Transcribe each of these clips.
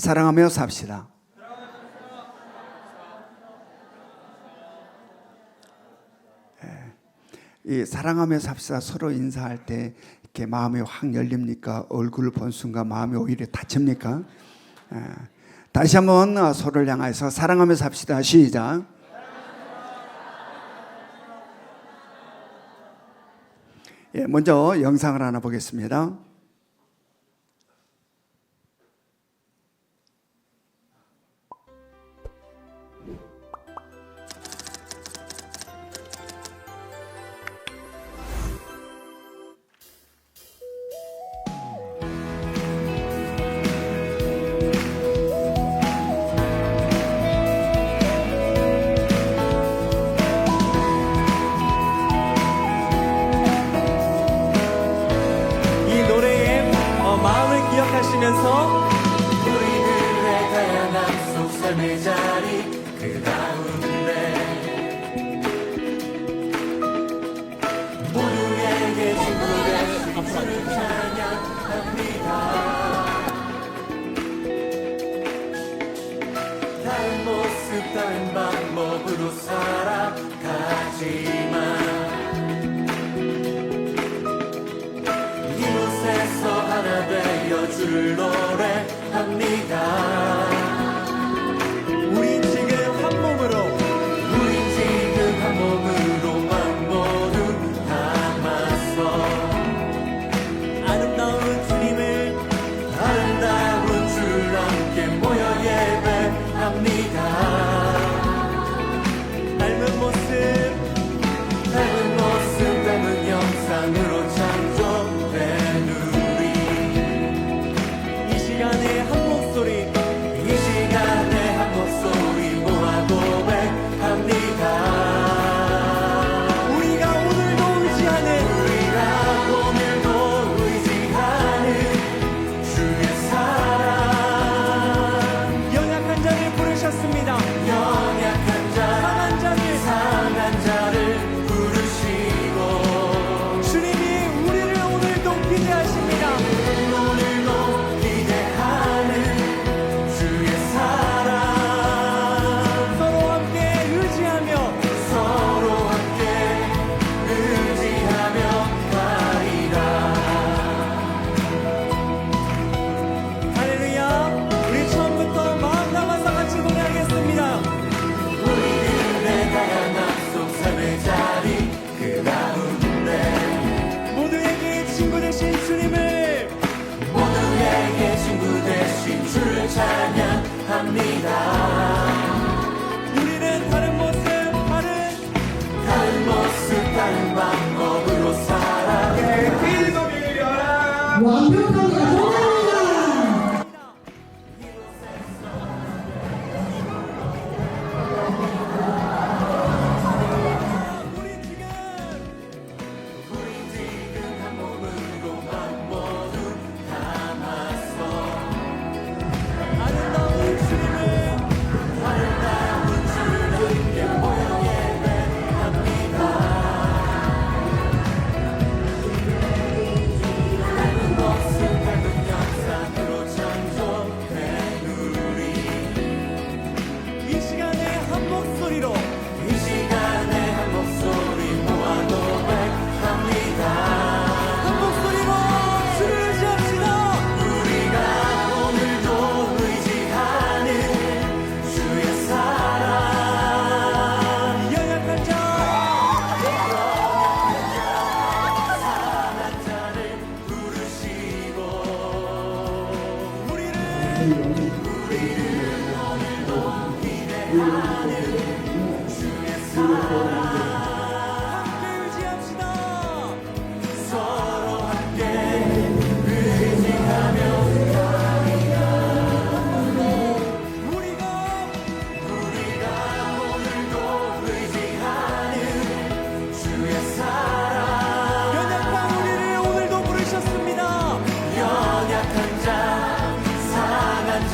사랑하며 삽시다. 이 사랑하며 삽시다 서로 인사할 때 이렇게 마음이 확 열립니까? 얼굴을 본 순간 마음이 오히려 다칩니까? 다시 한번 서로를 향해서 사랑하며 삽시다. 시작. 먼저 영상을 하나 보겠습니다. 기억하시면서 우리들의 다양한 속 삶의 자리 그 가운데 모두에게 친구가 주를 찬양합니다. 다른 모습 다른 방법으로 살아가지만 주를 노래합니다. 우린 지금 한 몸으로만 모두 담아서 아름다운 주를 함께 모여 예배합니다. 닮은 모습 닮은 영상으로 창조된 우리는 다른 다른 방법으로 살아가 완벽하게 돌아갑니다. 우린 지금 한 몸으로만 모두 담아서 아름다운 주님을 함께 모여 예배합니다. 닮은 모습 닮은 영상으로 창조된 우리 이 시간에 한 목소리 모아 고백합니다. 한 목소리로 주를 의지합시다. 우리가 오늘도 의지하는 주의 사랑 연약한 상한 자를 부르시고 우리를 오늘도 기대하는 주의 사랑 함께 의지합시다. 서로 함께 의지하며 우리가 오늘도 의지하는 주의 사랑 연약한 우리를 오늘도 부르셨습니다. 연약한 자 상한 자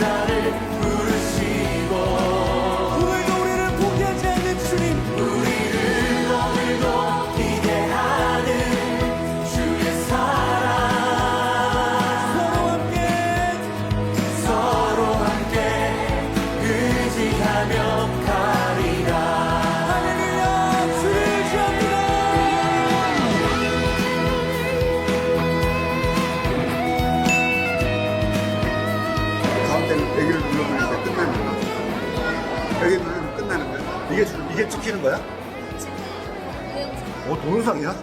동영상이야?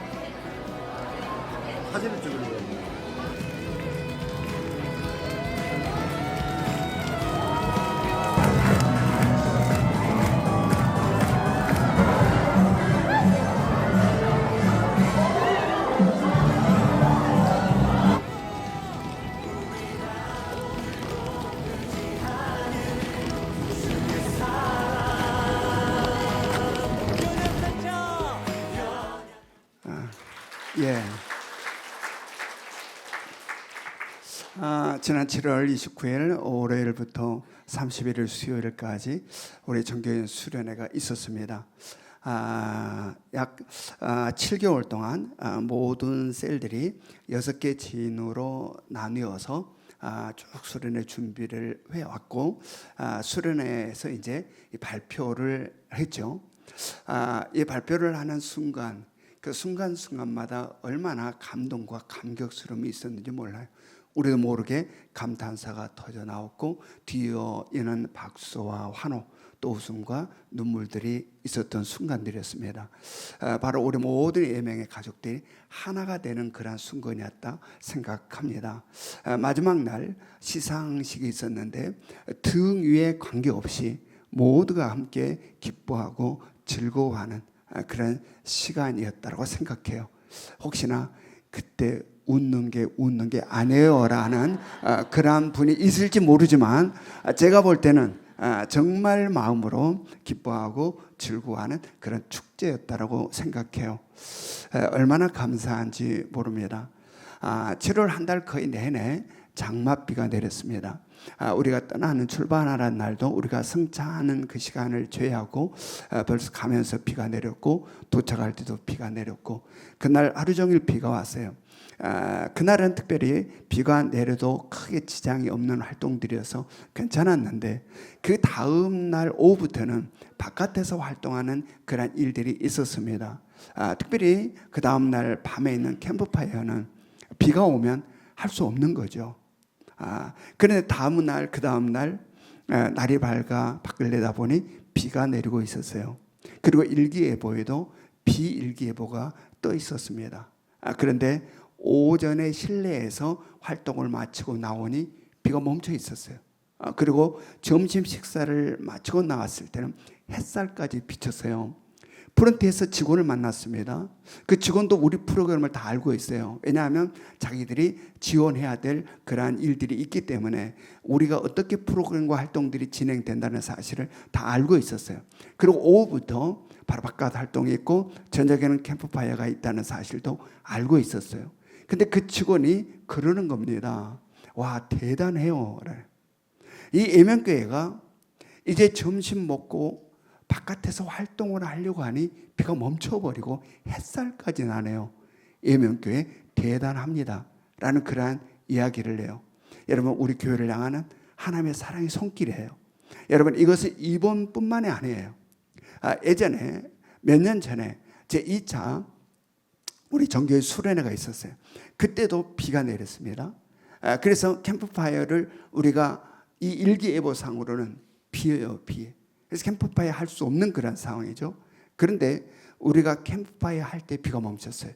사진을 찍으는 거야. 예. 지난 7월 29일 월요일부터 31일 수요일까지 우리 정교인 수련회가 있었습니다. 약 7개월 동안 모든 셀들이 6개 진으로 나뉘어서 쭉 수련회 준비를 해왔고 수련회에서 이제 이 발표를 했죠. 이 발표를 하는 순간 그 순간순간마다 얼마나 감동과 감격스러움이 있었는지 몰라요. 우리도 모르게 감탄사가 터져 나왔고 뒤이어 이는 박수와 환호 또 웃음과 눈물들이 있었던 순간들이었습니다. 바로 우리 모든 예명의 가족들이 하나가 되는 그런 순간이었다 생각합니다. 마지막 날 시상식이 있었는데 등 위에 관계없이 모두가 함께 기뻐하고 즐거워하는 그런 시간이었다고 생각해요. 혹시나 그때 웃는 게 아니에요라는 그런 분이 있을지 모르지만 제가 볼 때는 정말 마음으로 기뻐하고 즐거워하는 그런 축제였다고 생각해요. 얼마나 감사한지 모릅니다. 7월 한 달 거의 내내 장맛비가 내렸습니다. 우리가 떠나는 출발하는 날도 우리가 승차하는 그 시간을 제외하고 벌써 가면서 비가 내렸고 도착할 때도 비가 내렸고 그날 하루 종일 비가 왔어요. 그날은 특별히 비가 내려도 크게 지장이 없는 활동들이어서 괜찮았는데 그 다음 날 오후부터는 바깥에서 활동하는 그런 일들이 있었습니다. 특별히 그 다음 날 밤에 있는 캠프파이어는 비가 오면 할 수 없는 거죠. 그런데 그 다음 날 날이 밝아 밖을 내다보니 비가 내리고 있었어요. 그리고 일기예보에도 비 일기예보가 떠 있었습니다. 그런데 오전에 실내에서 활동을 마치고 나오니 비가 멈춰 있었어요. 그리고 점심 식사를 마치고 나왔을 때는 햇살까지 비쳤어요. 프런트에서 직원을 만났습니다. 그 직원도 우리 프로그램을 다 알고 있어요. 왜냐하면 자기들이 지원해야 될 그러한 일들이 있기 때문에 우리가 어떻게 프로그램과 활동들이 진행된다는 사실을 다 알고 있었어요. 그리고 오후부터 바로 바깥 활동이 있고 저녁에는 캠프파이어가 있다는 사실도 알고 있었어요. 근데 그 직원이 그러는 겁니다. 와, 대단해요. 이 예명교회가 이제 점심 먹고 바깥에서 활동을 하려고 하니 비가 멈춰버리고 햇살까지 나네요. 예명교회 대단합니다 라는 그러한 이야기를 해요. 여러분, 우리 교회를 향하는 하나님의 사랑의 손길이에요. 여러분, 이것은 이번뿐만이 아니에요. 예전에 몇 년 전에 제 2차 우리 정교회 수련회가 있었어요. 그때도 비가 내렸습니다. 그래서 캠프파이어를 우리가 이 일기예보상으로는 비예요, 비. 그래서 캠프파이어 할 수 없는 그런 상황이죠. 그런데 우리가 캠프파이어 할 때 비가 멈췄어요.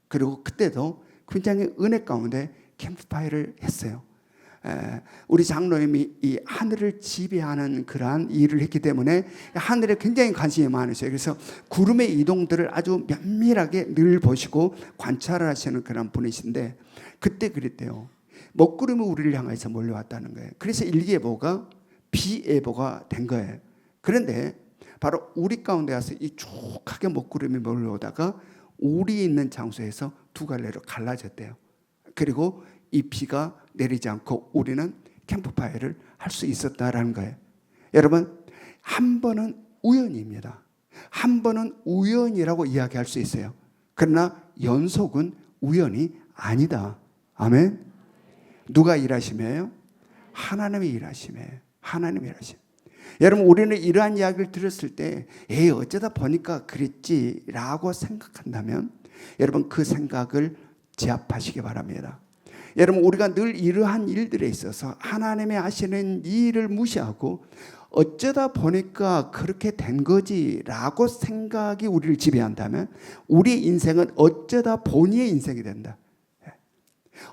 그리고 그때도 굉장히 은혜 가운데 캠프파이어를 했어요. 우리 장로님이 이 하늘을 지배하는 그러한 일을 했기 때문에 하늘에 굉장히 관심이 많으세요. 그래서 구름의 이동들을 아주 면밀하게 늘 보시고 관찰을 하시는 그런 분이신데 그때 그랬대요. 먹구름이 우리를 향해서 몰려왔다는 거예요. 그래서 일기예보가 비예보가 된 거예요. 그런데 바로 우리 가운데 와서 이 촉하게 먹구름이 몰려오다가 우리 있는 장소에서 두 갈래로 갈라졌대요. 그리고 이 비가 내리지 않고 우리는 캠프파이어를 할 수 있었다라는 거예요. 여러분, 한 번은 우연입니다. 한 번은 우연이라고 이야기할 수 있어요. 그러나 연속은 우연이 아니다. 아멘. 누가 일하심이에요? 하나님이 일하심이에요. 하나님이 일하심. 여러분, 우리는 이러한 이야기를 들었을 때 어쩌다 보니까 그랬지라고 생각한다면 여러분, 그 생각을 제압하시기 바랍니다. 여러분, 우리가 늘 이러한 일들에 있어서 하나님의 하시는 일을 무시하고 어쩌다 보니까 그렇게 된 거지라고 생각이 우리를 지배한다면 우리 인생은 어쩌다 보니의 인생이 된다.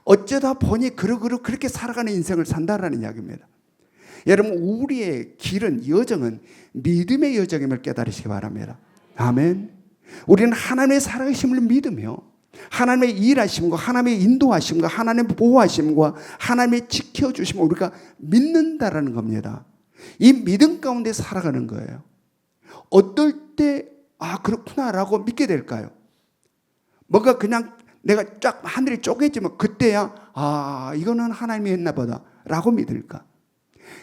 어쩌다 보니 그렇게 살아가는 인생을 산다라는 이야기입니다. 여러분, 우리의 길은, 여정은 믿음의 여정임을 깨달으시기 바랍니다. 아멘. 우리는 하나님의 살아계심을 믿으며 하나님의 일하심과 하나님의 인도하심과 하나님의 보호하심과 하나님의 지켜주심을 우리가 믿는다라는 겁니다. 이 믿음 가운데 살아가는 거예요. 어떨 때 그렇구나라고 믿게 될까요? 뭔가 그냥 내가 쫙 하늘이 쪼개지면 그때야 이거는 하나님이 했나 보다 라고 믿을까?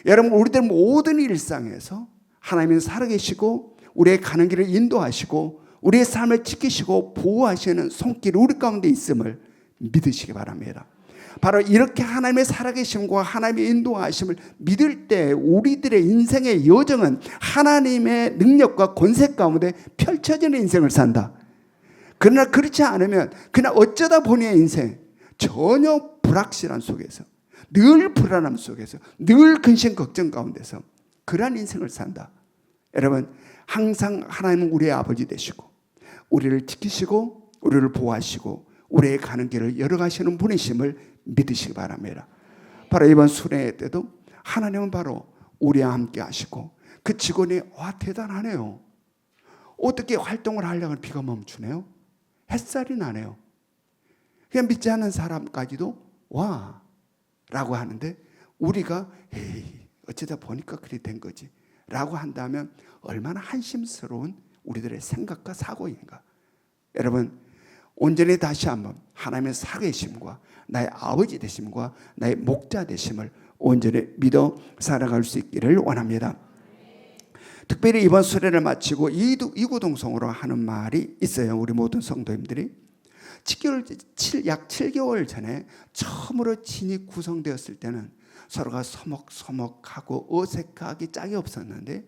여러분, 우리들 모든 일상에서 하나님은 살아계시고 우리의 가는 길을 인도하시고 우리의 삶을 지키시고 보호하시는 손길이 우리 가운데 있음을 믿으시기 바랍니다. 바로 이렇게 하나님의 살아계심과 하나님의 인도하심을 믿을 때 우리들의 인생의 여정은 하나님의 능력과 권세 가운데 펼쳐지는 인생을 산다. 그러나 그렇지 않으면 그냥 어쩌다 보니의 인생, 전혀 불확실한 속에서, 늘 불안함 속에서, 늘 근심 걱정 가운데서 그러한 인생을 산다. 여러분, 항상 하나님은 우리의 아버지 되시고 우리를 지키시고 우리를 보호하시고 우리의 가는 길을 열어가시는 분이심을 믿으시기 바랍니다. 바로 이번 수련회 때도 하나님은 바로 우리와 함께 하시고 그 직원이 대단하네요. 어떻게 활동을 하려고 비가 멈추네요. 햇살이 나네요. 그냥 믿지 않는 사람까지도 와 라고 하는데 우리가 어쩌다 보니까 그리 된 거지 라고 한다면 얼마나 한심스러운 우리들의 생각과 사고인가. 여러분, 온전히 다시 한번 하나님의 살아계심과 나의 아버지 되심과 나의 목자 되심을 온전히 믿어 살아갈 수 있기를 원합니다. 특별히 이번 수련을 마치고 이구동성으로 하는 말이 있어요. 우리 모든 성도님들이 약 7개월 전에 처음으로 진이 구성되었을 때는 서로가 서먹서먹하고 어색하기 짝이 없었는데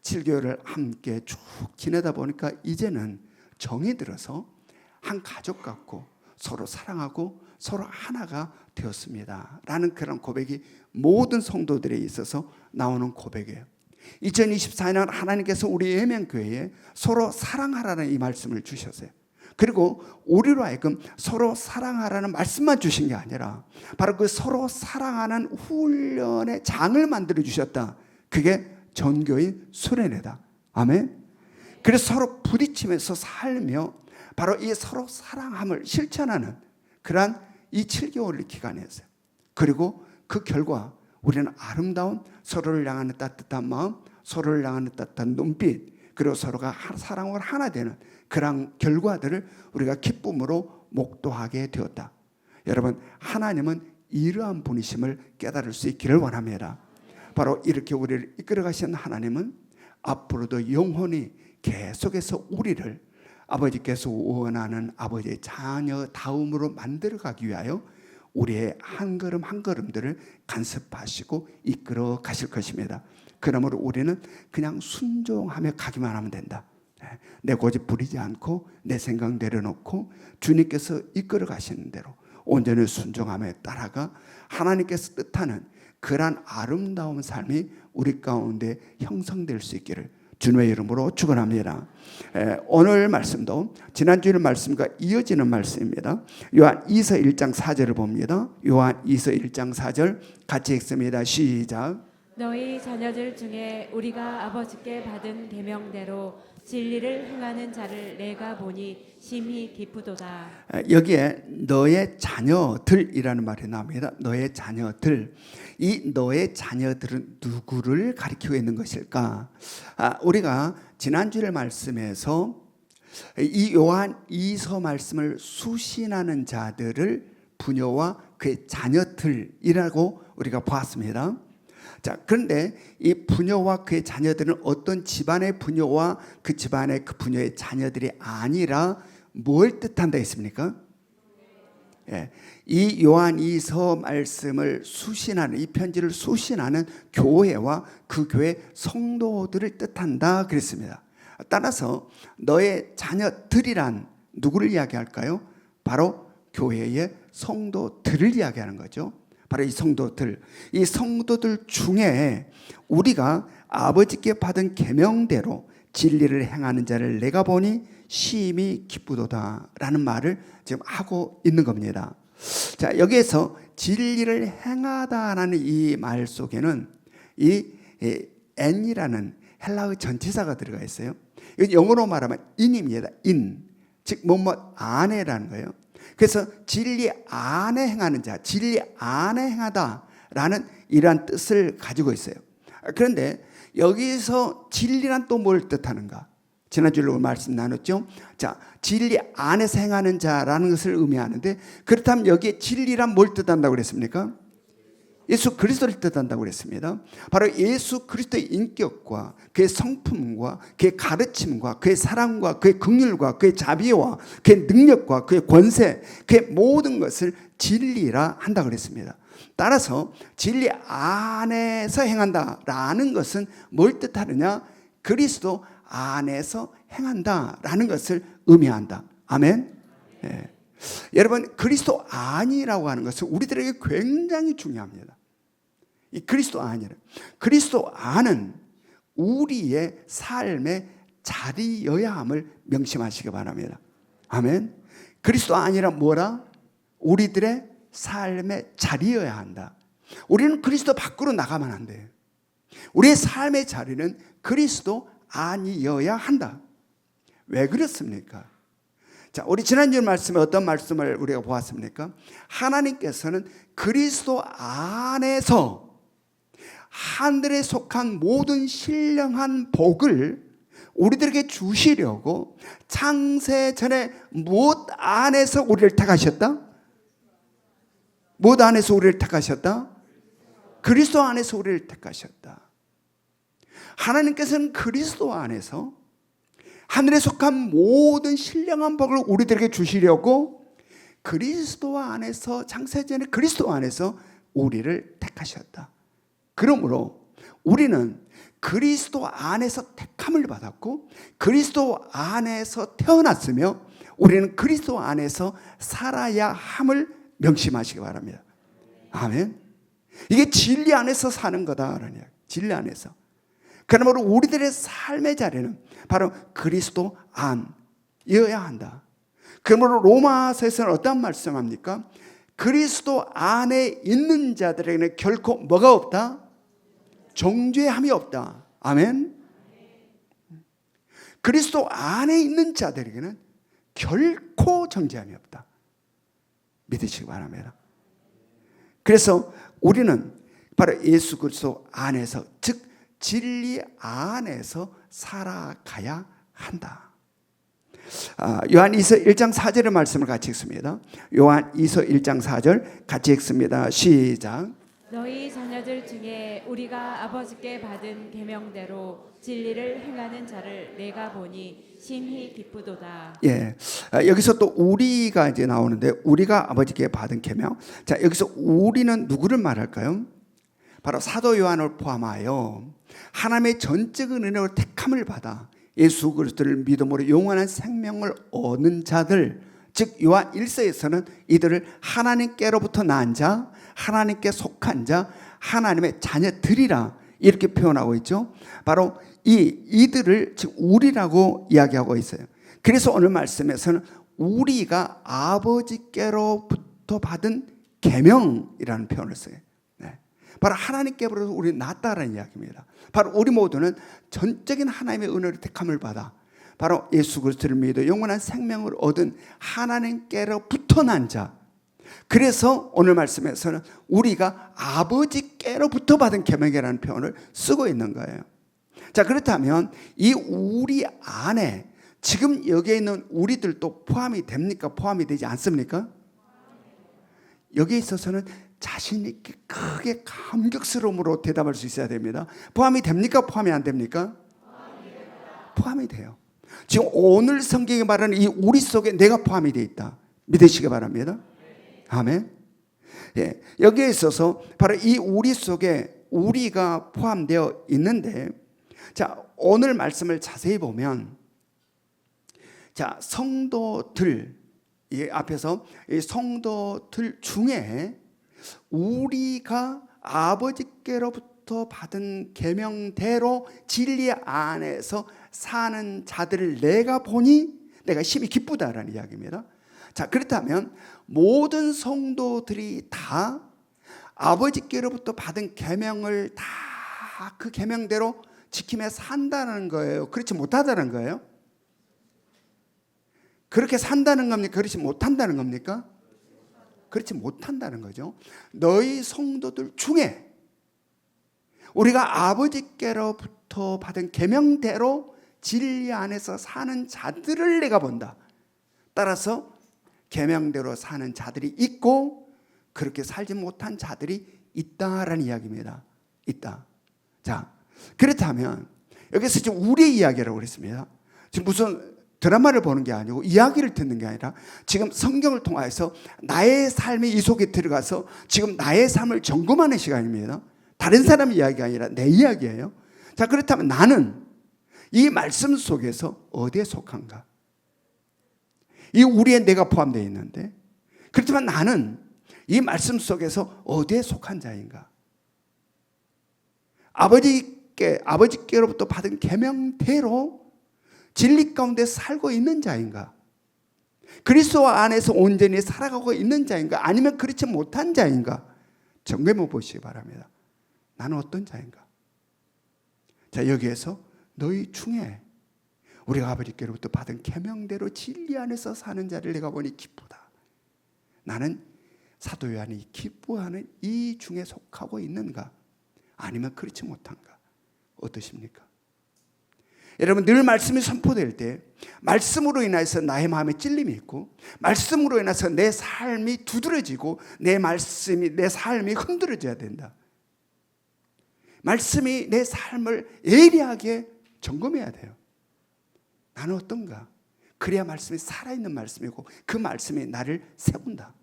7개월을 함께 쭉 지내다 보니까 이제는 정이 들어서 한 가족 같고 서로 사랑하고 서로 하나가 되었습니다 라는 그런 고백이 모든 성도들에 있어서 나오는 고백이에요. 2024년 하나님께서 우리 예명교회에 서로 사랑하라는 이 말씀을 주셨어요. 그리고 우리로 하여금 서로 사랑하라는 말씀만 주신 게 아니라 바로 그 서로 사랑하는 훈련의 장을 만들어 주셨다. 그게 전교인 수련회다. 아멘. 그래서 서로 부딪히면서 살며 바로 이 서로 사랑함을 실천하는 그러한 이 7개월 기간이었어요. 그리고 그 결과 우리는 아름다운 서로를 향하는 따뜻한 마음, 서로를 향하는 따뜻한 눈빛, 그리고 서로가 사랑으로 하나 되는 그런 결과들을 우리가 기쁨으로 목도하게 되었다. 여러분, 하나님은 이러한 분이심을 깨달을 수 있기를 원합니다. 바로 이렇게 우리를 이끌어 가시는 하나님은 앞으로도 영원히 계속해서 우리를 아버지께서 원하는 아버지의 자녀다움으로 만들어가기 위하여 우리의 한 걸음 한 걸음들을 간섭하시고 이끌어 가실 것입니다. 그러므로 우리는 그냥 순종하며 가기만 하면 된다. 내 고집 부리지 않고 내 생각 내려놓고 주님께서 이끌어 가시는 대로 온전히 순종하며 따라가 하나님께서 뜻하는 그러한 아름다운 삶이 우리 가운데 형성될 수 있기를 주님의 이름으로 축원합니다. 오늘 말씀도 지난주의 말씀과 이어지는 말씀입니다. 요한 2서 1장 4절을 봅니다. 요한 2서 1장 4절 같이 읽습니다. 시작. 너희 자녀들 중에 우리가 아버지께 받은 계명대로 진리를 행하는 자를 내가 보니 심히 기쁘도다. 여기에 너의 자녀들이라는 말이 나옵니다. 너의 자녀들. 이 너의 자녀들은 누구를 가리키고 있는 것일까? 우리가 지난주의 말씀에서 이 요한 2서 말씀을 수신하는 자들을 부녀와 그의 자녀들이라고 우리가 보았습니다. 자, 그런데 이 부녀와 그의 자녀들은 어떤 집안의 부녀와 그 집안의 그 부녀의 자녀들이 아니라 뭘 뜻한다 했습니까? 이 요한 2서 말씀을 수신하는, 이 편지를 수신하는 교회와 그 교회 성도들을 뜻한다 그랬습니다. 따라서 너의 자녀들이란 누구를 이야기할까요? 바로 교회의 성도들을 이야기하는 거죠. 바로 이 성도들 중에 우리가 아버지께 받은 계명대로 진리를 행하는 자를 내가 보니 심히 기쁘도다라는 말을 지금 하고 있는 겁니다. 자, 여기에서 진리를 행하다라는 이 말 속에는 이 n이라는 헬라어 전치사가 들어가 있어요. 이건 영어로 말하면 in입니다. in, 즉 뭐뭐 안에라는 거예요. 그래서 진리 안에 행하는 자, 진리 안에 행하다라는 이러한 뜻을 가지고 있어요. 그런데 여기서 진리란 또 뭘 뜻하는가? 지난주에 말씀 나눴죠. 자, 진리 안에서 행하는 자라는 것을 의미하는데, 그렇다면 여기에 진리란 뭘 뜻한다고 그랬습니까? 예수 그리스도를 뜻한다고 그랬습니다. 바로 예수 그리스도의 인격과 그의 성품과 그의 가르침과 그의 사랑과 그의 긍휼과 그의 자비와 그의 능력과 그의 권세, 그의 모든 것을 진리라 한다고 그랬습니다. 따라서 진리 안에서 행한다라는 것은 뭘 뜻하느냐? 그리스도 안에서 행한다라는 것을 의미한다. 아멘. 예. 여러분, 그리스도 안이라고 하는 것은 우리들에게 굉장히 중요합니다. 이 그리스도 안이라. 그리스도 안은 우리의 삶의 자리여야 함을 명심하시기 바랍니다. 아멘. 그리스도 안이란 뭐라? 우리들의 삶의 자리여야 한다. 우리는 그리스도 밖으로 나가면 안 돼요. 우리의 삶의 자리는 그리스도 안이어야 한다. 왜 그렇습니까? 자, 우리 지난주 말씀에 어떤 말씀을 우리가 보았습니까? 하나님께서는 그리스도 안에서 하늘에 속한 모든 신령한 복을 우리들에게 주시려고 창세 전에 무엇 안에서 우리를 택하셨다? 무엇 안에서 우리를 택하셨다? 그리스도 안에서 우리를 택하셨다. 하나님께서는 그리스도 안에서 하늘에 속한 모든 신령한 복을 우리들에게 주시려고 그리스도 안에서, 창세전에 그리스도 안에서 우리를 택하셨다. 그러므로 우리는 그리스도 안에서 택함을 받았고 그리스도 안에서 태어났으며 우리는 그리스도 안에서 살아야 함을 명심하시기 바랍니다. 아멘. 이게 진리 안에서 사는 거다. 진리 안에서. 그러므로 우리들의 삶의 자리는 바로 그리스도 안이어야 한다. 그러므로 로마서에서는 어떤 말씀합니까? 그리스도 안에 있는 자들에게는 결코 뭐가 없다? 정죄함이 없다. 아멘. 그리스도 안에 있는 자들에게는 결코 정죄함이 없다. 믿으시기 바랍니다. 그래서 우리는 바로 예수 그리스도 안에서, 즉 진리 안에서 살아가야 한다. 요한이서 1장 4절의 말씀을 같이 읽습니다. 요한이서 1장 4절 같이 읽습니다. 시작. 너희 자녀들 중에 우리가 아버지께 받은 계명대로 진리를 행하는 자를 내가 보니 심히 기쁘도다. 예, 여기서 또 우리가 이제 나오는데, 우리가 아버지께 받은 계명. 자, 여기서 우리는 누구를 말할까요? 바로 사도 요한을 포함하여 하나님의 전적인 은혜로 택함을 받아 예수 그리스도를 믿음으로 영원한 생명을 얻는 자들, 즉 요한 1서에서는 이들을 하나님께로부터 난 자, 하나님께 속한 자, 하나님의 자녀들이라 이렇게 표현하고 있죠. 바로 이들을 즉 우리라고 이야기하고 있어요. 그래서 오늘 말씀에서는 우리가 아버지께로부터 받은 계명이라는 표현을 써요. 바로 하나님께로부터 우리 낳았다라는 이야기입니다. 바로 우리 모두는 전적인 하나님의 은혜를 택함을 받아 바로 예수 그리스도를 믿어 영원한 생명을 얻은 하나님께로부터 난 자. 그래서 오늘 말씀에서는 우리가 아버지께로부터 받은 계명이라는 표현을 쓰고 있는 거예요. 자, 그렇다면 이 우리 안에 지금 여기에 있는 우리들도 포함이 됩니까? 포함이 되지 않습니까? 여기에 있어서는 자신 있게 크게 감격스러움으로 대답할 수 있어야 됩니다. 포함이 됩니까? 포함이 안 됩니까? 포함이 돼요. 지금 오늘 성경이 말하는 이 우리 속에 내가 포함이 되어 있다. 믿으시기 바랍니다. 아멘. 예, 여기에 있어서 바로 이 우리 속에 우리가 포함되어 있는데, 자, 오늘 말씀을 자세히 보면, 자, 성도들, 이 앞에서 이 성도들 중에 우리가 아버지께로부터 받은 계명대로 진리 안에서 사는 자들을 내가 보니 내가 심히 기쁘다라는 이야기입니다. 자, 그렇다면 모든 성도들이 다 아버지께로부터 받은 계명을 다 그 계명대로 지키며 산다는 거예요? 그렇지 못하다는 거예요? 그렇게 산다는 겁니까? 그렇지 못한다는 겁니까? 그렇지 못한다는 거죠. 너희 성도들 중에 우리가 아버지께로부터 받은 계명대로 진리 안에서 사는 자들을 내가 본다. 따라서 계명대로 사는 자들이 있고 그렇게 살지 못한 자들이 있다라는 이야기입니다. 있다. 자, 그렇다면 여기서 지금 우리의 이야기라고 그랬습니다. 지금 무슨 드라마를 보는 게 아니고 이야기를 듣는 게 아니라 지금 성경을 통해서 나의 삶이 이 속에 들어가서 지금 나의 삶을 점검하는 시간입니다. 다른 사람 이야기가 아니라 내 이야기예요. 자, 그렇다면 나는 이 말씀 속에서 어디에 속한가? 이 우리의 내가 포함되어 있는데, 그렇지만 나는 이 말씀 속에서 어디에 속한 자인가? 아버지께로부터 받은 계명대로 진리 가운데 살고 있는 자인가? 그리스도 안에서 온전히 살아가고 있는 자인가? 아니면 그렇지 못한 자인가? 점검해 보시기 바랍니다. 나는 어떤 자인가? 자, 여기에서 너희 중에 우리가 아버지께로부터 받은 계명대로 진리 안에서 사는 자를 내가 보니 기쁘다. 나는 사도 요한이 기뻐하는 이 중에 속하고 있는가? 아니면 그렇지 못한가? 어떠십니까? 여러분, 늘 말씀이 선포될 때 말씀으로 인해서 나의 마음에 찔림이 있고 말씀으로 인해서 내 삶이 두드러지고 내 삶이 흔들어져야 된다. 말씀이 내 삶을 예리하게 점검해야 돼요. 나는 어떤가? 그래야 말씀이 살아있는 말씀이고 그 말씀이 나를 세운다.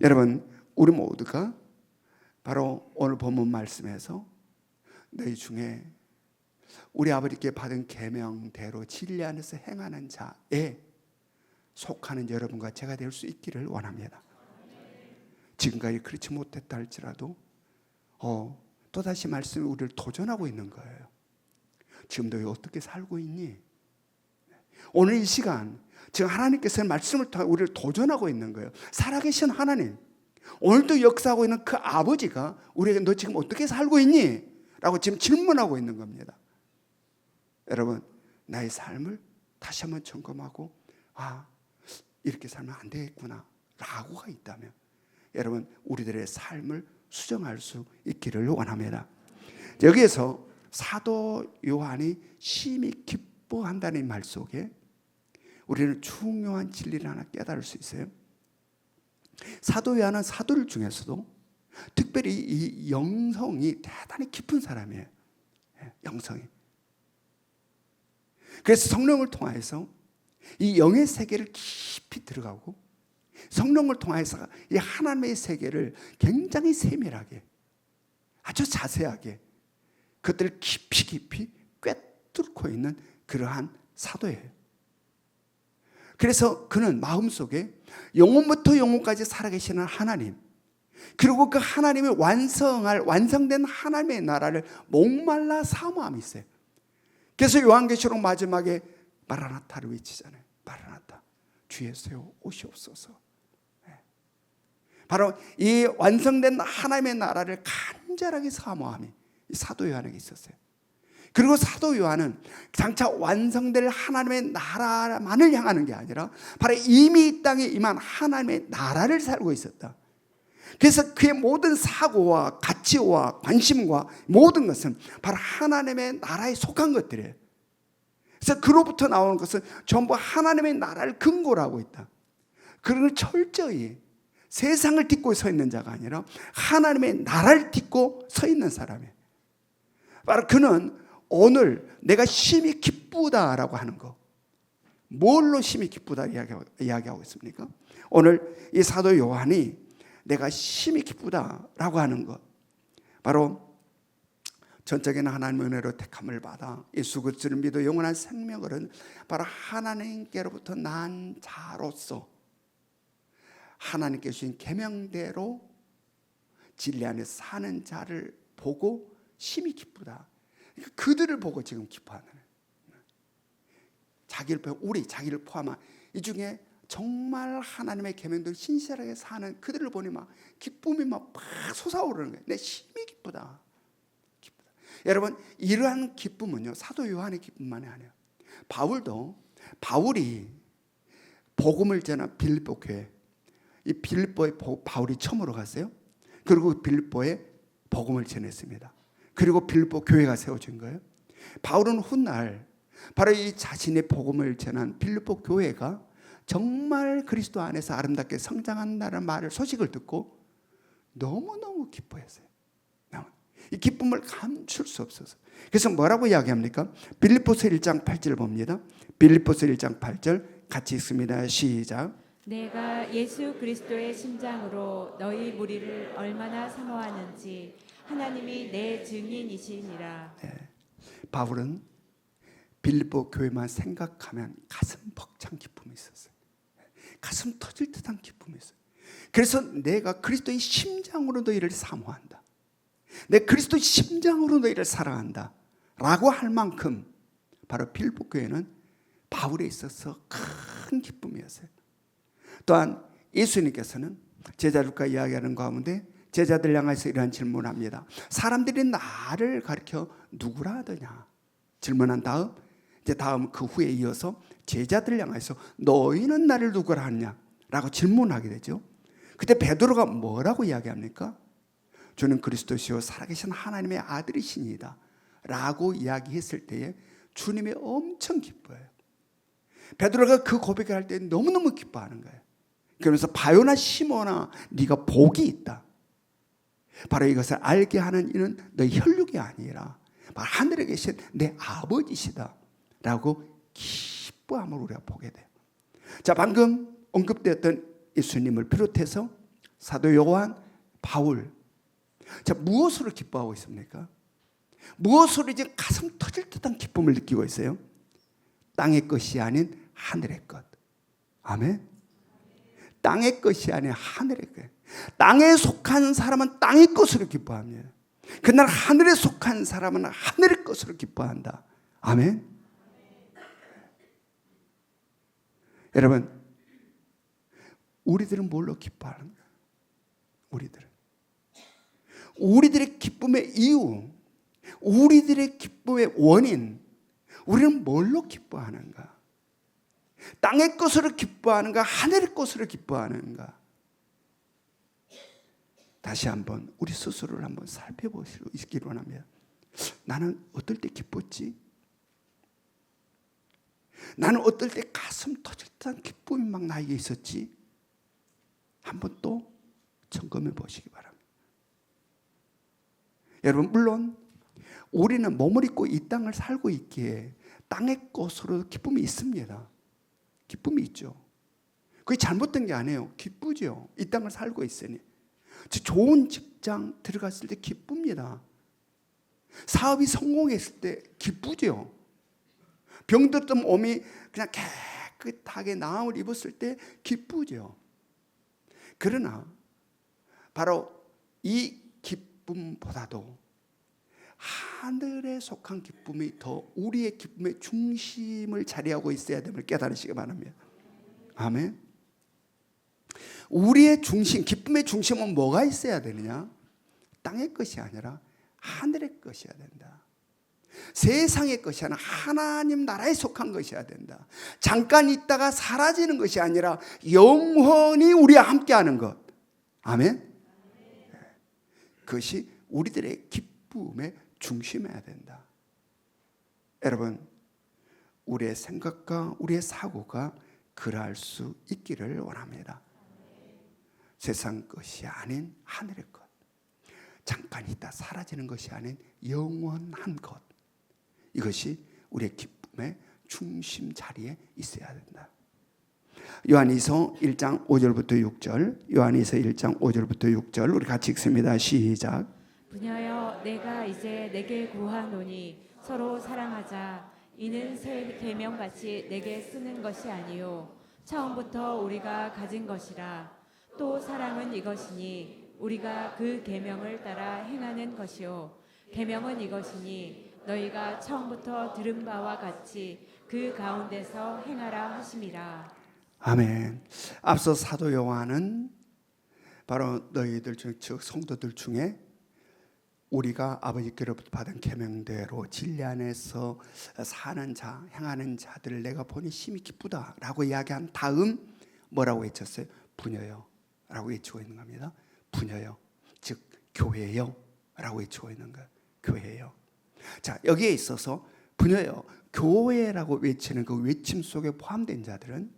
여러분, 우리 모두가 바로 오늘 본문 말씀에서 너희 중에 우리 아버지께 받은 계명대로 진리 안에서 행하는 자에 속하는 여러분과 제가 될 수 있기를 원합니다. 지금까지 그렇지 못했다 할지라도 또다시 말씀이 우리를 도전하고 있는 거예요. 지금 너희 어떻게 살고 있니? 오늘 이 시간 지금 하나님께서는 말씀을 통해 우리를 도전하고 있는 거예요. 살아계신 하나님, 오늘도 역사하고 있는 그 아버지가 우리에게 너 지금 어떻게 살고 있니? 라고 지금 질문하고 있는 겁니다. 여러분, 나의 삶을 다시 한번 점검하고 이렇게 살면 안 되겠구나 라고가 있다면 여러분, 우리들의 삶을 수정할 수 있기를 원합니다. 여기에서 사도 요한이 심히 기뻐한다는 말 속에 우리는 중요한 진리를 하나 깨달을 수 있어요. 사도 요한은 사도들 중에서도 특별히 이 영성이 대단히 깊은 사람이에요. 영성이. 그래서 성령을 통해서 이 영의 세계를 깊이 들어가고 성령을 통해서 이 하나님의 세계를 굉장히 세밀하게 아주 자세하게 그것들을 깊이 꿰뚫고 있는 그러한 사도예요. 그래서 그는 마음속에 영혼부터 영혼까지 살아계시는 하나님, 그리고 그 하나님이 완성된 하나님의 나라를 목말라 사모함이 있어요. 그래서 요한계시록 마지막에 마라나타를 외치잖아요. 마라나타, 주 예수여 오시옵소서. 바로 이 완성된 하나님의 나라를 간절하게 사모함이 사도 요한에게 있었어요. 그리고 사도 요한은 장차 완성될 하나님의 나라만을 향하는 게 아니라 바로 이미 이 땅에 임한 하나님의 나라를 살고 있었다. 그래서 그의 모든 사고와 가치와 관심과 모든 것은 바로 하나님의 나라에 속한 것들이에요. 그래서 그로부터 나오는 것은 전부 하나님의 나라를 근거로 하고 있다. 그걸 철저히 세상을 딛고 서 있는 자가 아니라 하나님의 나라를 딛고 서 있는 사람이에요. 바로 그는 오늘 내가 심히 기쁘다라고 하는 거, 뭘로 심히 기쁘다 이야기하고 있습니까? 오늘 이 사도 요한이 내가 심히 기쁘다라고 하는 것, 바로 전적인 하나님의 은혜로 택함을 받아 예수 그리스도를 믿어 영원한 생명을 얻은 바로 하나님께로부터 난 자로서 하나님께 주신 계명대로 진리 안에 사는 자를 보고 심히 기쁘다. 그러니까 그들을 보고 지금 기뻐하는 거예요. 자기를 포함한 이 중에 정말 하나님의 계명대로 신실하게 사는 그들을 보니 막 기쁨이 막 솟아오르는 거예요. 내 심히 기쁘다. 여러분, 이러한 기쁨은요, 사도 요한의 기쁨만이 아니에요. 바울이 복음을 전한 빌립보 교회, 이 빌립보에 바울이 처음으로 갔어요. 그리고 빌립보에 복음을 전했습니다. 그리고 빌립보 교회가 세워진 거예요. 바울은 훗날 바로 이 자신의 복음을 전한 빌립보 교회가 정말 그리스도 안에서 아름답게 성장한다는 소식을 듣고 너무너무 기뻐했어요. 이 기쁨을 감출 수 없어서. 그래서 뭐라고 이야기합니까? 빌립보서 1장 8절 봅니다. 빌립보서 1장 8절 같이 읽습니다. 시작. 내가 예수 그리스도의 심장으로 너희 무리를 얼마나 사모하는지 하나님이 내 증인이시니라. 바울은 빌립보 교회만 생각하면 가슴 벅찬 기쁨이 있었어요. 가슴 터질 듯한 기쁨이 있어요. 그래서 내가 그리스도의 심장으로 너희를 사모한다. 내 그리스도의 심장으로 너희를 사랑한다 라고 할 만큼 바로 빌립보 교회는 바울에 있어서 큰 기쁨이었어요. 또한 예수님께서는 제자들과 이야기하는 가운데 제자들 향해서 이러한 질문을 합니다. 사람들이 나를 가리켜 누구라 하더냐 질문한 다음 다음 그 후에 이어서 제자들 향해서 너희는 나를 누구라 하느냐 라고 질문하게 되죠. 그때 베드로가 뭐라고 이야기합니까? 주는 그리스도시요 살아계신 하나님의 아들이시니이다 라고 이야기했을 때에 주님이 엄청 기뻐해요. 베드로가 그 고백을 할 때 너무너무 기뻐하는 거예요. 그러면서 바요나 시몬아 네가 복이 있다. 바로 이것을 알게 하는 이는 너희 혈육이 아니라 바로 하늘에 계신 내 아버지시다 라고 기뻐함을 우리가 보게 돼요. 자, 방금 언급되었던 예수님을 비롯해서 사도 요한, 바울, 자, 무엇으로 기뻐하고 있습니까? 무엇으로 이제 가슴 터질 듯한 기쁨을 느끼고 있어요? 땅의 것이 아닌 하늘의 것. 아멘. 땅의 것이 아닌 하늘의 것. 땅에 속한 사람은 땅의 것으로 기뻐합니다. 그러나 하늘에 속한 사람은 하늘의 것으로 기뻐한다. 아멘. 여러분, 우리들은 뭘로 기뻐하는가? 우리들의 기쁨의 이유, 우리들의 기쁨의 원인, 우리는 뭘로 기뻐하는가? 땅의 것으로 기뻐하는가? 하늘의 것으로 기뻐하는가? 다시 한번 우리 스스로를 한번 살펴보시고 있기를 원합니다. 나는 어떨 때 기뻤지? 나는 어떨 때 가슴 터질 듯한 기쁨이 막 나에게 있었지? 한번 또 점검해 보시기 바랍니다. 여러분, 물론 우리는 몸을 입고 이 땅을 살고 있기에 땅의 것으로 기쁨이 있습니다. 기쁨이 있죠. 그게 잘못된 게 아니에요. 기쁘죠. 이 땅을 살고 있으니. 좋은 직장 들어갔을 때 기쁩니다. 사업이 성공했을 때 기쁘죠. 병들었던 몸이 그냥 깨끗하게 나음을 입었을 때 기쁘죠. 그러나 바로 이 기쁨보다도 하늘에 속한 기쁨이 더 우리의 기쁨의 중심을 자리하고 있어야 됨을 깨달으시기 바랍니다. 아멘. 우리의 중심, 기쁨의 중심은 뭐가 있어야 되느냐? 땅의 것이 아니라 하늘의 것이어야 된다. 세상의 것이 아니라 하나님 나라에 속한 것이어야 된다. 잠깐 있다가 사라지는 것이 아니라 영원히 우리와 함께하는 것. 아멘. 그것이 우리들의 기쁨의 중심이어야 된다. 여러분, 우리의 생각과 우리의 사고가 그러할 수 있기를 원합니다. 세상 것이 아닌 하늘의 것, 잠깐 있다 사라지는 것이 아닌 영원한 것, 이것이 우리의 기쁨의 중심 자리에 있어야 된다. 요한이서 1장 5절부터 6절, 요한이서 1장 5절부터 6절 우리 같이 읽습니다. 시작. 부녀여, 내가 이제 내게 구하노니 서로 사랑하자. 이는 새 계명같이 내게 쓰는 것이 아니요 처음부터 우리가 가진 것이라. 또 사랑은 이것이니 우리가 그 계명을 따라 행하는 것이요 계명은 이것이니 너희가 처음부터 들은 바와 같이 그 가운데서 행하라 하심이라. 아멘. 앞서 사도 요한은 바로 너희들 중, 즉 성도들 중에 우리가 아버지께로부터 받은 계명대로 진리 안에서 사는 자, 행하는 자들을 내가 보니 심히 기쁘다라고 이야기한 다음 뭐라고 외쳤어요? 부녀요 라고 외치고 있는 겁니다. 부녀요, 즉 교회요 라고 외치고 있는 거예요. 교회요. 자, 여기에 있어서 부녀요, 교회라고 외치는 그 외침 속에 포함된 자들은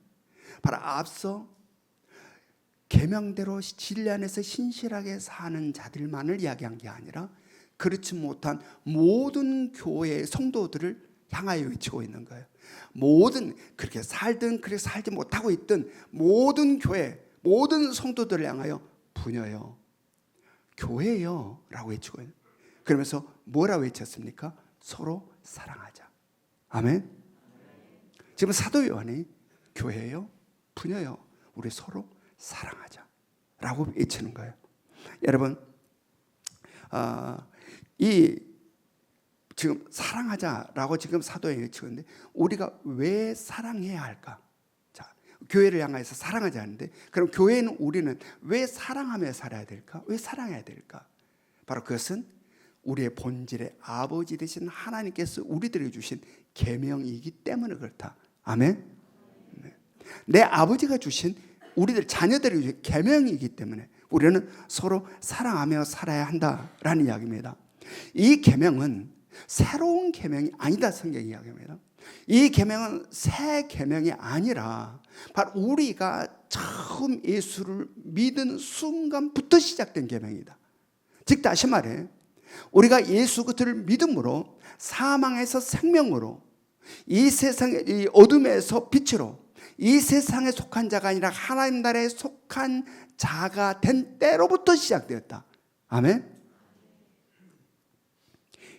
바로 앞서 계명대로 진리 안에서 신실하게 사는 자들만을 이야기한 게 아니라 그렇지 못한 모든 교회의 성도들을 향하여 외치고 있는 거예요. 모든 그렇게 살든 그렇게 살지 못하고 있든 모든 교회, 모든 성도들을 향하여 부녀요, 교회요 라고 외치고 있는. 그러면서 뭐라고 외쳤습니까? 서로 사랑하자. 아멘. 지금 사도 요한이 교회요, 부녀요, 우리 서로 사랑하자 라고 외치는 거예요. 여러분, 이 지금 사랑하자라고 지금 사도에 외치고 있는데 우리가 왜 사랑해야 할까? 자, 교회를 향해서 사랑하지 않는데 그럼 교회는 우리는 왜 사랑하며 살아야 될까? 왜 사랑해야 될까? 바로 그것은 우리의 본질의 아버지 되신 하나님께서 우리들에게 주신 계명이기 때문에 그렇다. 아멘. 네. 내 아버지가 주신 우리들 자녀들에게 주신 계명이기 때문에 우리는 서로 사랑하며 살아야 한다라는 이야기입니다. 이 계명은 새로운 계명이 아니다, 성경이 이야기합니다. 이 계명은 새 계명이 아니라 바로 우리가 처음 예수를 믿은 순간부터 시작된 계명이다. 즉 다시 말해 우리가 예수 그리스도를 믿음으로 사망에서 생명으로 이 세상의 이 어둠에서 빛으로 이 세상에 속한 자가 아니라 하나님 나라에 속한 자가 된 때로부터 시작되었다. 아멘.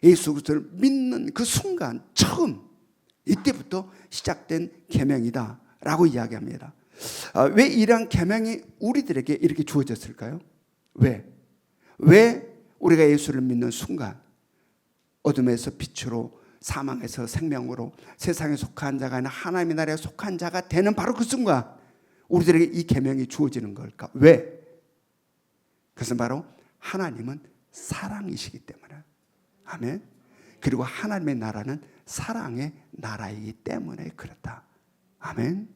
예수 그리스도를 믿는 그 순간 처음 이때부터 시작된 계명이다라고 이야기합니다. 왜 이러한 계명이 우리들에게 이렇게 주어졌을까요? 왜 우리가 예수를 믿는 순간 어둠에서 빛으로 사망에서 생명으로 세상에 속한 자가 아니라 하나님의 나라에 속한 자가 되는 바로 그 순간 우리들에게 이 계명이 주어지는 걸까? 왜? 그것은 바로 하나님은 사랑이시기 때문에. 아멘. 그리고 하나님의 나라는 사랑의 나라이기 때문에 그렇다. 아멘.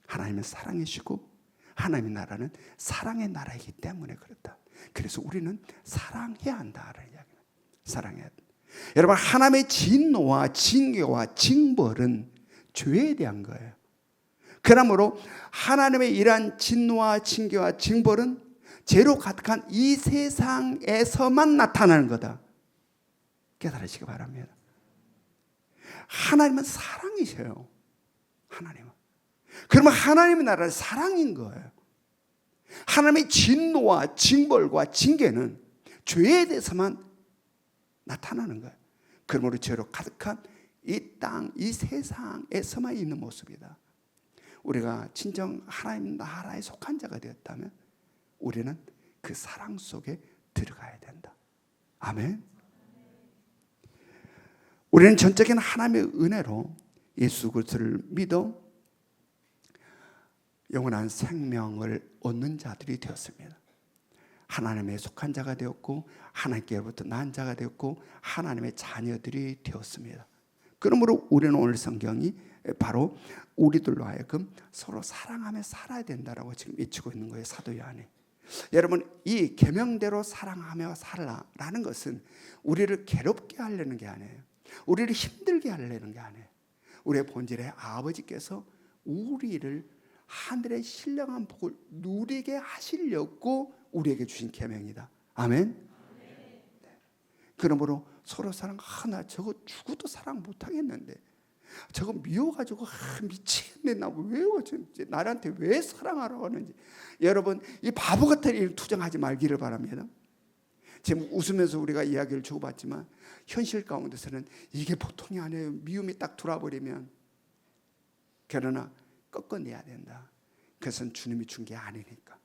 하나님은 사랑이시고 하나님의 나라는 사랑의 나라이기 때문에 그렇다. 그래서 우리는 사랑해야 한다는 이야기입니다. 사랑해야 한다. 여러분, 하나님의 진노와 징계와 징벌은 죄에 대한 거예요. 그러므로 하나님의 이러한 진노와 징계와 징벌은 죄로 가득한 이 세상에서만 나타나는 거다. 깨달으시기 바랍니다. 하나님은 사랑이셔요. 하나님은. 그러면 하나님의 나라는 사랑인 거예요. 하나님의 진노와 징벌과 징계는 죄에 대해서만 나타나는 거예요. 그러므로 죄로 가득한 이 땅, 이 세상에서만 있는 모습이다. 우리가 진정 하나님 나라에 속한 자가 되었다면 우리는 그 사랑 속에 들어가야 된다. 아멘. 우리는 전적인 하나님의 은혜로 예수 그리스도를 믿어 영원한 생명을 얻는 자들이 되었습니다. 하나님에 속한 자가 되었고 하나님께로부터 난 자가 되었고 하나님의 자녀들이 되었습니다. 그러므로 우리는 오늘 성경이 바로 우리들로 하여금 서로 사랑하며 살아야 된다라고 지금 외치고 있는 거예요. 사도 요한이. 여러분, 이 계명대로 사랑하며 살라라는 것은 우리를 괴롭게 하려는 게 아니에요. 우리를 힘들게 하려는 게 아니에요. 우리의 본질의 아버지께서 우리를 하늘의 신령한 복을 누리게 하시려고 우리에게 주신 계명이다. 아멘. 네. 그러므로 서로 사랑. 나 저거 죽어도 사랑 못하겠는데 저거 미워가지고 미치겠네. 나 왜 나한테 왜 사랑하라고 하는지. 여러분, 이 바보 같은 일 투정하지 말기를 바랍니다. 지금 웃으면서 우리가 이야기를 주고받지만 현실 가운데서는 이게 보통이 아니에요. 미움이 딱 돌아버리면. 그러나 꺾어내야 된다. 그것은 주님이 준 게 아니니까.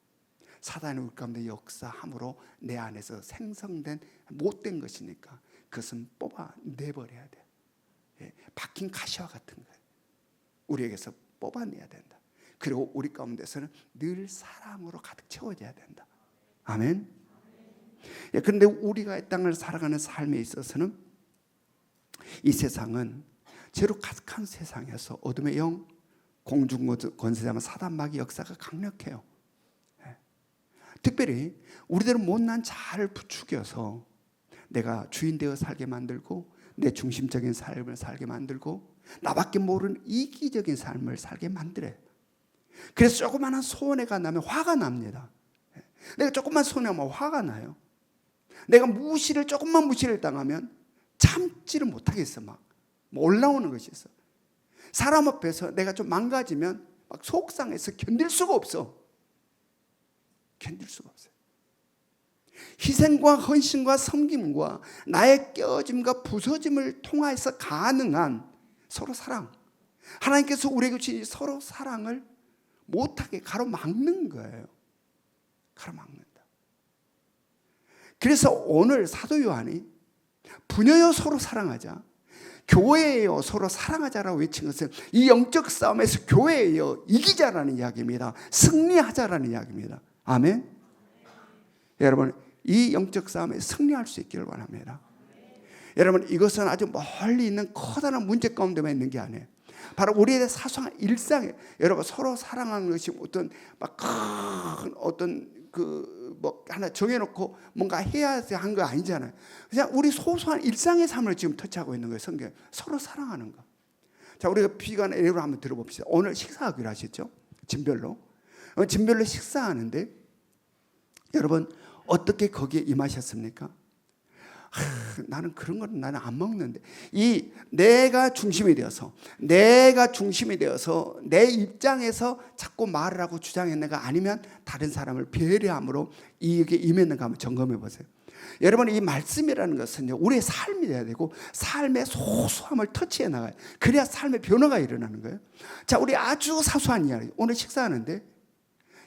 사단이 우리 가운데 역사함으로 내 안에서 생성된 못된 것이니까 그것은 뽑아내버려야 돼. 예, 박힌 가시와 같은 거예요. 우리에게서 뽑아내야 된다. 그리고 우리 가운데서는 늘 사랑으로 가득 채워져야 된다. 아멘. 예, 그런데 우리가 이 땅을 살아가는 삶에 있어서는 이 세상은 죄로 가득한 세상에서 어둠의 영, 공중권세자만 사단 마귀 역사가 강력해요. 예. 특별히 우리들은 못난 자아를 부추겨서 내가 주인 되어 살게 만들고 내 중심적인 삶을 살게 만들고 나밖에 모르는 이기적인 삶을 살게 만들어요. 그래서 조그마한 손해가 나면 화가 납니다. 내가 조금만 손해하면 화가 나요. 내가 조금만 무시를 당하면 참지를 못하겠어. 막 올라오는 것이 있어. 사람 앞에서 내가 좀 망가지면 막 속상해서 견딜 수가 없어. 견딜 수가 없어요. 희생과 헌신과 섬김과 나의 깨어짐과 부서짐을 통해서 가능한 서로 사랑. 하나님께서 우리에게 주신 서로 사랑을 못하게 가로막는 거예요. 가로막는다. 그래서 오늘 사도 요한이 부녀여 서로 사랑하자, 교회여 서로 사랑하자라고 외친 것은 이 영적 싸움에서 교회여 이기자라는 이야기입니다. 승리하자라는 이야기입니다. 아멘. 여러분, 이 영적 싸움에 승리할 수 있기를 원합니다. 여러분, 이것은 아주 멀리 있는 커다란 문제 가운데만 있는 게 아니에요. 바로 우리의 사소한 일상에 여러분 서로 사랑하는 것이 어떤 막 큰 어떤 뭐 하나 정해놓고 뭔가 해야 한 거 아니잖아요. 그냥 우리 소소한 일상의 삶을 지금 터치하고 있는 거예요. 성경 서로 사랑하는 거. 자, 우리가 비관 예로 한번 들어봅시다. 오늘 식사하기로 하셨죠? 진별로 식사하는데 여러분 어떻게 거기에 임하셨습니까? 나는 그런 거는 나는 안 먹는데 이 내가 중심이 되어서 내 입장에서 자꾸 말을 하고 주장했는가 아니면 다른 사람을 배려함으로 이게 임했는가 한번 점검해 보세요. 여러분, 이 말씀이라는 것은요 우리의 삶이 돼야 되고 삶의 소소함을 터치해 나가요. 그래야 삶의 변화가 일어나는 거예요. 자, 우리 아주 사소한 이야기 오늘 식사하는데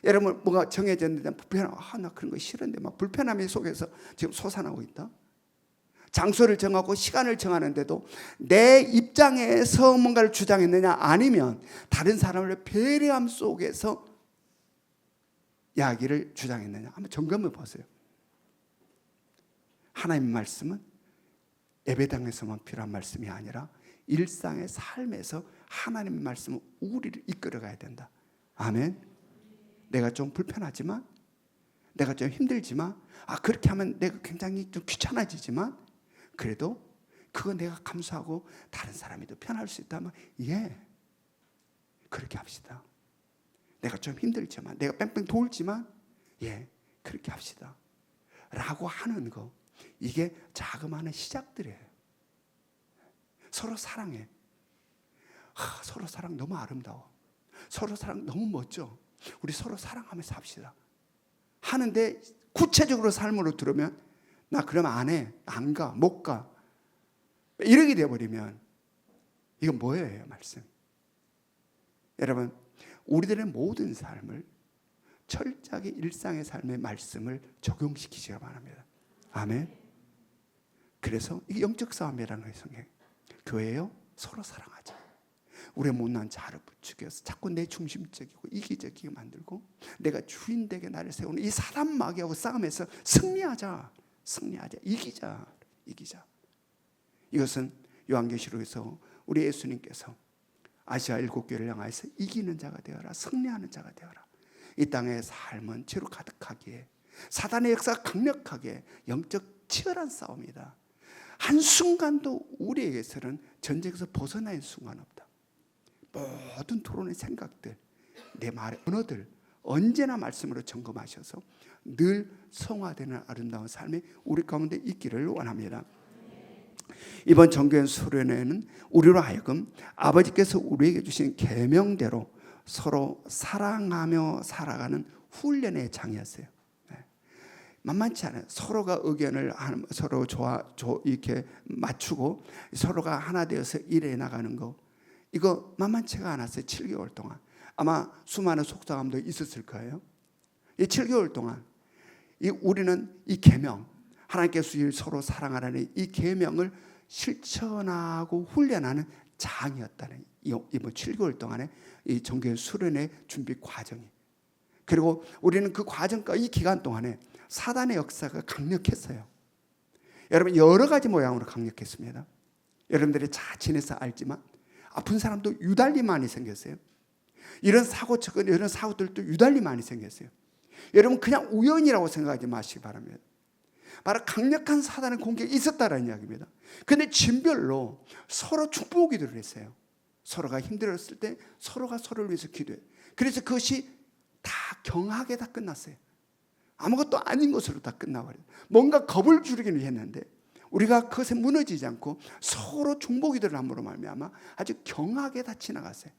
여러분 뭐가 정해졌는데 나 그런 거 싫은데 막 불편함 속에서 지금 솟아나고 있다. 장소를 정하고 시간을 정하는데도 내 입장에서 뭔가를 주장했느냐 아니면 다른 사람을 배려함 속에서 이야기를 주장했느냐 한번 점검해 보세요. 하나님의 말씀은 예배당에서만 필요한 말씀이 아니라 일상의 삶에서 하나님의 말씀은 우리를 이끌어가야 된다. 아멘. 내가 좀 불편하지만 내가 좀 힘들지만 그렇게 하면 내가 굉장히 좀 귀찮아지지만 그래도 그거 내가 감수하고 다른 사람이 더 편할 수 있다면 그렇게 합시다. 내가 좀 힘들지만 내가 뺑뺑 돌지만 그렇게 합시다 라고 하는 거, 이게 자그마한 시작들이에요. 서로 사랑해. 서로 사랑 너무 아름다워. 서로 사랑 너무 멋져. 우리 서로 사랑하면서 합시다 하는데 구체적으로 삶으로 들으면 나 그러면 안 해, 안 가, 못 가 이렇게 돼버리면 이건 뭐예요? 말씀. 여러분, 우리들의 모든 삶을 철저하게 일상의 삶의 말씀을 적용시키시기 바랍니다. 아멘. 그래서 이게 영적 싸움이라는 거예요. 성경 교회요 서로 사랑하자. 우리의 못난 자아를 부추겨서 자꾸 내 중심적이고 이기적이게 만들고 내가 주인되게 나를 세우는 이 사단 마귀하고 싸움에서 승리하자. 이기자. 이것은 요한계시록에서 우리 예수님께서 아시아 7교회를 향하여서 이기는 자가 되어라, 승리하는 자가 되어라. 이 땅의 삶은 죄로 가득하기에 사단의 역사가 강력하게 영적 치열한 싸움이다. 한순간도 우리에게서는 전쟁에서 벗어나는 순간 없다. 모든 토론의 생각들, 내 말의 언어들 언제나 말씀으로 점검하셔서 늘 성화되는 아름다운 삶이 우리 가운데 있기를 원합니다. 이번 정교회 수련회는 우리로 하여금 아버지께서 우리에게 주신 계명대로 서로 사랑하며 살아가는 훈련의 장이었어요. 만만치 않아요. 서로가 의견을 서로 이렇게 맞추고 서로가 하나 되어서 일해 나가는 거, 이거 만만치가 않았어요. 7개월 동안 아마 수많은 속상함도 있었을 거예요. 이 7개월 동안 우리는 이 계명, 하나님께서 서로 사랑하라는 이 계명을 실천하고 훈련하는 장이었다는 이번 7개월 동안의 이 정교회 수련의 준비 과정이. 그리고 우리는 그 과정과 이 기간 동안에 사단의 역사가 강력했어요. 여러분, 여러 가지 모양으로 강력했습니다. 여러분들이 잘 지내서 알지만 아픈 사람도 유달리 많이 생겼어요. 이런 사고처건 이런 사고들도 유달리 많이 생겼어요. 여러분, 그냥 우연이라고 생각하지 마시기 바랍니다. 바로 강력한 사단의 공격이 있었다는 이야기입니다. 그런데 진별로 서로 축복기도를 했어요. 서로가 힘들었을 때 서로가 서로를 위해서 기도해요. 그래서 그것이 다 경하게 다 끝났어요. 아무것도 아닌 것으로 다 끝나버려요. 뭔가 겁을 주르기는 했는데 우리가 그것에 무너지지 않고 서로 중보기도를 함으로 말미암아 아주 경하게 다 지나갔어요.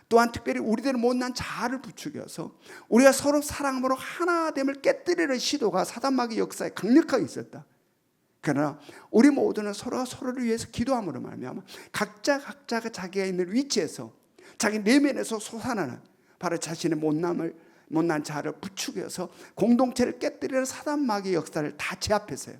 또한 특별히 우리들의 못난 자아를 부추겨서 우리가 서로 사랑함으로 하나됨을 깨뜨리는 시도가 사단마귀 역사에 강력하게 있었다. 그러나 우리 모두는 서로가 서로를 위해서 기도함으로 말미암아 각자가 자기가 있는 위치에서 자기 내면에서 솟아나는 바로 자신의 못난 자아를 부추겨서 공동체를 깨뜨리는 사단마귀 역사를 다 제압했어요.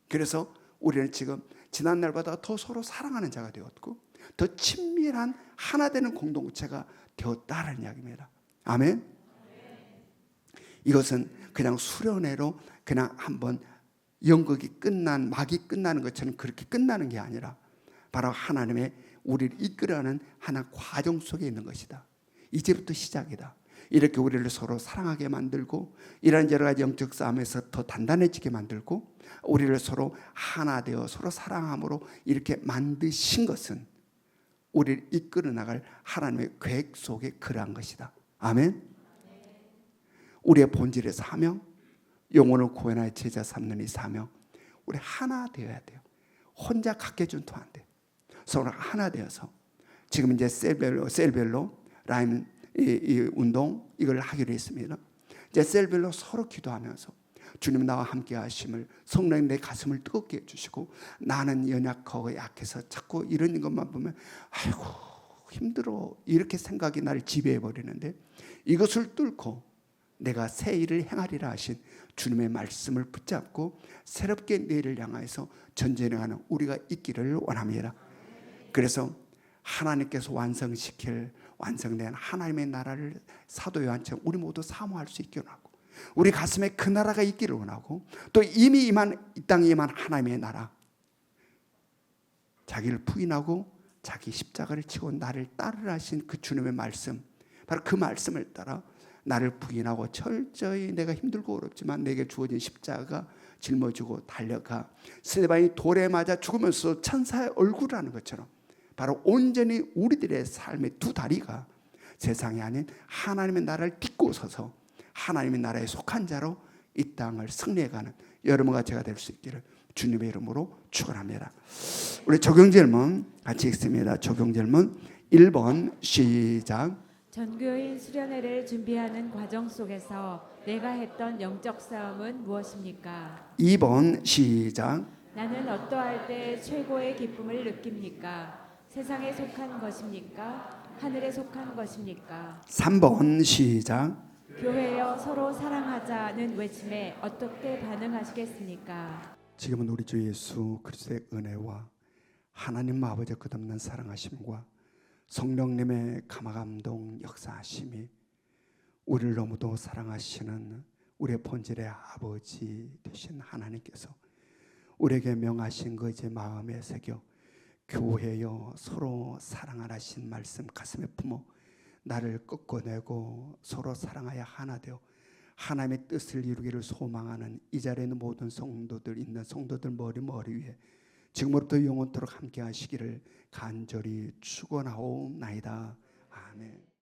그래서 우리는 지금 지난날보다 더 서로 사랑하는 자가 되었고 더 친밀한 하나 되는 공동체가 되었다는 이야기입니다. 아멘. 이것은 그냥 수련회로 그냥 한번 연극이 끝난 막이 끝나는 것처럼 그렇게 끝나는 게 아니라 바로 하나님의 우리를 이끌어가는 하나 과정 속에 있는 것이다. 이제부터 시작이다. 이렇게 우리를 서로 사랑하게 만들고 이런 여러 가지 영적 싸움에서 더 단단해지게 만들고 우리를 서로 하나 되어 서로 사랑함으로 이렇게 만드신 것은 우리를 이끌어 나갈 하나님의 계획 속에 그러한 것이다. 아멘. 우리의 본질의 사명, 영혼을 구원하여 제자 삼는 이 사명, 우리 하나 되어야 돼요. 혼자 각계 준토 안 돼. 서로 하나 되어서 지금 이제 셀별로 라임 이 운동 이걸 하기로 했습니다. 이제 셀별로 서로 기도하면서 주님 나와 함께 하심을 성령님 내 가슴을 뜨겁게 해주시고 나는 연약하고 약해서 자꾸 이런 것만 보면 아이고 힘들어 이렇게 생각이 나를 지배해 버리는데 이것을 뚫고 내가 새 일을 행하리라 하신 주님의 말씀을 붙잡고 새롭게 내일을 향해서 전진해가는 우리가 있기를 원합니다. 그래서 하나님께서 완성된 하나님의 나라를 사도 요한처럼 우리 모두 사모할 수 있기를 원하고 우리 가슴에 그 나라가 있기를 원하고 또 이미 이 땅에 임한 하나님의 나라 자기를 부인하고 자기 십자가를 치고 나를 따르라 하신 그 주님의 말씀 바로 그 말씀을 따라 나를 부인하고 철저히 내가 힘들고 어렵지만 내게 주어진 십자가 짊어지고 달려가 스데반이 돌에 맞아 죽으면서 천사의 얼굴을 하는 것처럼 바로 온전히 우리들의 삶의 두 다리가 세상이 아닌 하나님의 나라를 딛고 서서 하나님의 나라에 속한 자로 이 땅을 승리해가는 여러분과 제가 될 수 있기를 주님의 이름으로 축원합니다. 우리 적용 질문 같이 읽습니다. 적용 질문 1번 시작. 전교인 수련회를 준비하는 과정 속에서 내가 했던 영적 싸움은 무엇입니까? 2번 시작. 나는 어떠할 때 최고의 기쁨을 느낍니까? 세상에 속한 것입니까? 하늘에 속한 것입니까? 3번 시작. 교회여 서로 사랑하자는 외침에 어떻게 반응하시겠습니까? 지금은 우리 주 예수 그리스도의 은혜와 하나님 아버지의 끝없는 사랑하심과 성령님의 감화감동 역사하심이 우리를 너무도 사랑하시는 우리의 본질의 아버지 되신 하나님께서 우리에게 명하신 거 이제 마음에 새겨 교회여 서로 사랑하라신 말씀 가슴에 품어 나를 꺾어내고 서로 사랑하여 하나 되어 하나님의 뜻을 이루기를 소망하는 이 자리에 있는 모든 성도들 머리 위에 지금부터 영원토록 함께 하시기를 간절히 축원하옵나이다. 아멘.